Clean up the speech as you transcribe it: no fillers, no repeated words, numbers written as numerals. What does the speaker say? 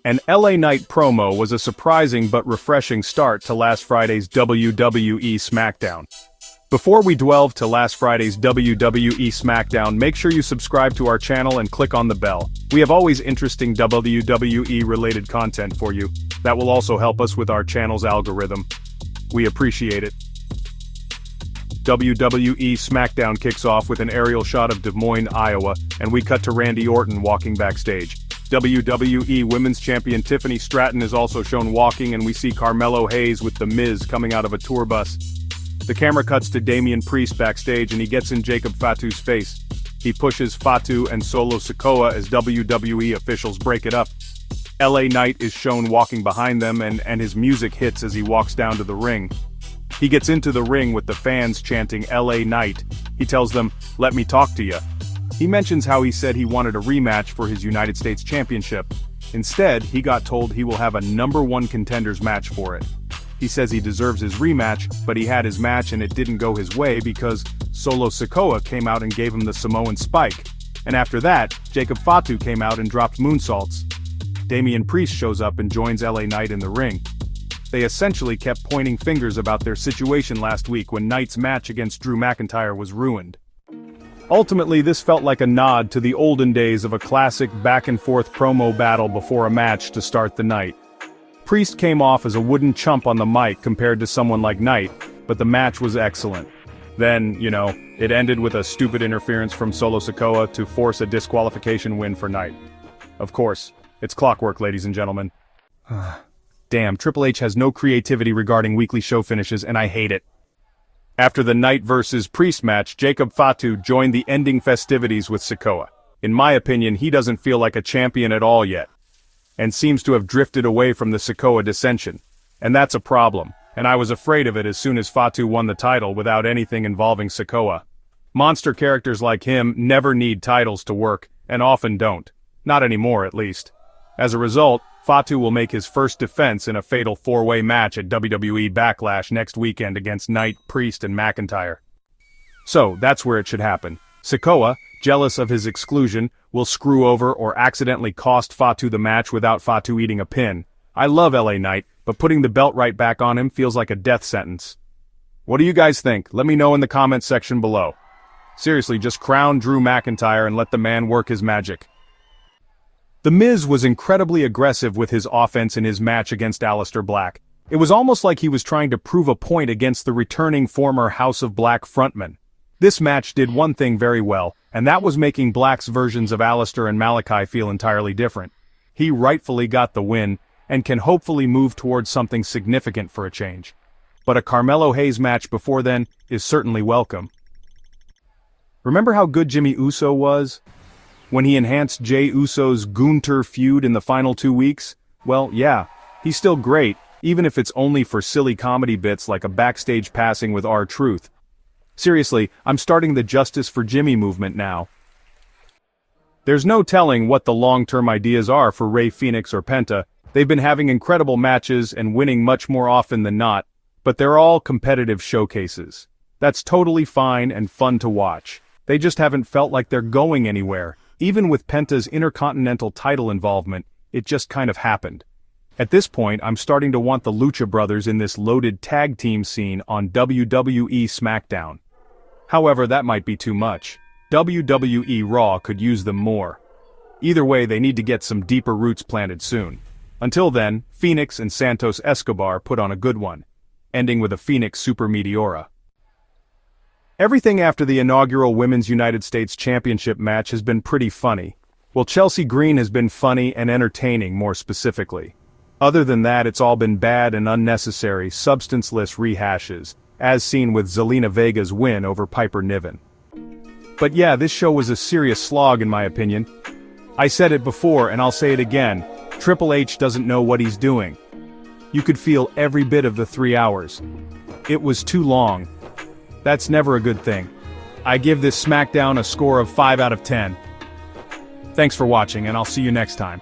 And LA Knight promo was a surprising but refreshing start to last Friday's WWE SmackDown. Before we delve to last Friday's WWE SmackDown, make sure you subscribe to our channel and click on the bell. We have always interesting WWE-related content for you. That will also help us with our channel's algorithm. We appreciate it. WWE SmackDown kicks off with an aerial shot of Des Moines, Iowa, and we cut to Randy Orton walking backstage. WWE Women's Champion Tiffany Stratton is also shown walking, and we see Carmelo Hayes with The Miz coming out of a tour bus. The camera cuts to Damian Priest backstage and he gets in Jacob Fatu's face. He pushes Fatu and Solo Sikoa as WWE officials break it up. LA Knight is shown walking behind them and his music hits as he walks down to the ring. He gets into the ring with the fans chanting LA Knight. He tells them, "Let me talk to ya." He mentions how he said he wanted a rematch for his United States Championship. Instead, he got told he will have a #1 contenders match for it. He says he deserves his rematch, but he had his match and it didn't go his way because Solo Sikoa came out and gave him the Samoan spike. And after that, Jacob Fatu came out and dropped moonsaults. Damian Priest shows up and joins LA Knight in the ring. They essentially kept pointing fingers about their situation last week when Knight's match against Drew McIntyre was ruined. Ultimately, this felt like a nod to the olden days of a classic back-and-forth promo battle before a match to start the night. Priest came off as a wooden chump on the mic compared to someone like Knight, but the match was excellent. Then, it ended with a stupid interference from Solo Sikoa to force a disqualification win for Knight. Of course, it's clockwork, ladies and gentlemen. Damn, Triple H has no creativity regarding weekly show finishes, and I hate it. After the Knight vs. Priest match, Jacob Fatu joined the ending festivities with Sikoa. In my opinion, he doesn't feel like a champion at all yet, and seems to have drifted away from the Sikoa dissension. And that's a problem, and I was afraid of it as soon as Fatu won the title without anything involving Sikoa. Monster characters like him never need titles to work, and often don't. Not anymore, at least. As a result, Fatu will make his first defense in a fatal 4-way match at WWE Backlash next weekend against Knight, Priest, and McIntyre. So, that's where it should happen. Sikoa, jealous of his exclusion, will screw over or accidentally cost Fatu the match without Fatu eating a pin. I love LA Knight, but putting the belt right back on him feels like a death sentence. What do you guys think? Let me know in the comments section below. Seriously, just crown Drew McIntyre and let the man work his magic. The Miz was incredibly aggressive with his offense in his match against Aleister Black. It was almost like he was trying to prove a point against the returning former House of Black frontman. This match did one thing very well, and that was making Black's versions of Aleister and Malachi feel entirely different. He rightfully got the win, and can hopefully move towards something significant for a change. But a Carmelo Hayes match before then is certainly welcome. Remember how good Jimmy Uso was? When he enhanced Jey Uso's Gunter feud in the final 2 weeks? Well, yeah, he's still great, even if it's only for silly comedy bits like a backstage passing with R-Truth. Seriously, I'm starting the Justice for Jimmy movement now. There's no telling what the long-term ideas are for Rey Fenix or Penta. They've been having incredible matches and winning much more often than not, but they're all competitive showcases. That's totally fine and fun to watch. They just haven't felt like they're going anywhere. Even with Penta's Intercontinental title involvement, it just kind of happened. At this point, I'm starting to want the Lucha Brothers in this loaded tag team scene on WWE SmackDown. However, that might be too much. WWE Raw could use them more. Either way, they need to get some deeper roots planted soon. Until then, Phoenix and Santos Escobar put on a good one, ending with a Phoenix Super Meteora. Everything after the inaugural Women's United States Championship match has been pretty funny. Well, Chelsea Green has been funny and entertaining more specifically. Other than that, it's all been bad and unnecessary, substanceless rehashes, as seen with Zelina Vega's win over Piper Niven. But yeah, this show was a serious slog in my opinion. I said it before and I'll say it again, Triple H doesn't know what he's doing. You could feel every bit of the 3 hours. It was too long. That's never a good thing. I give this SmackDown a score of 5 out of 10. Thanks for watching, and I'll see you next time.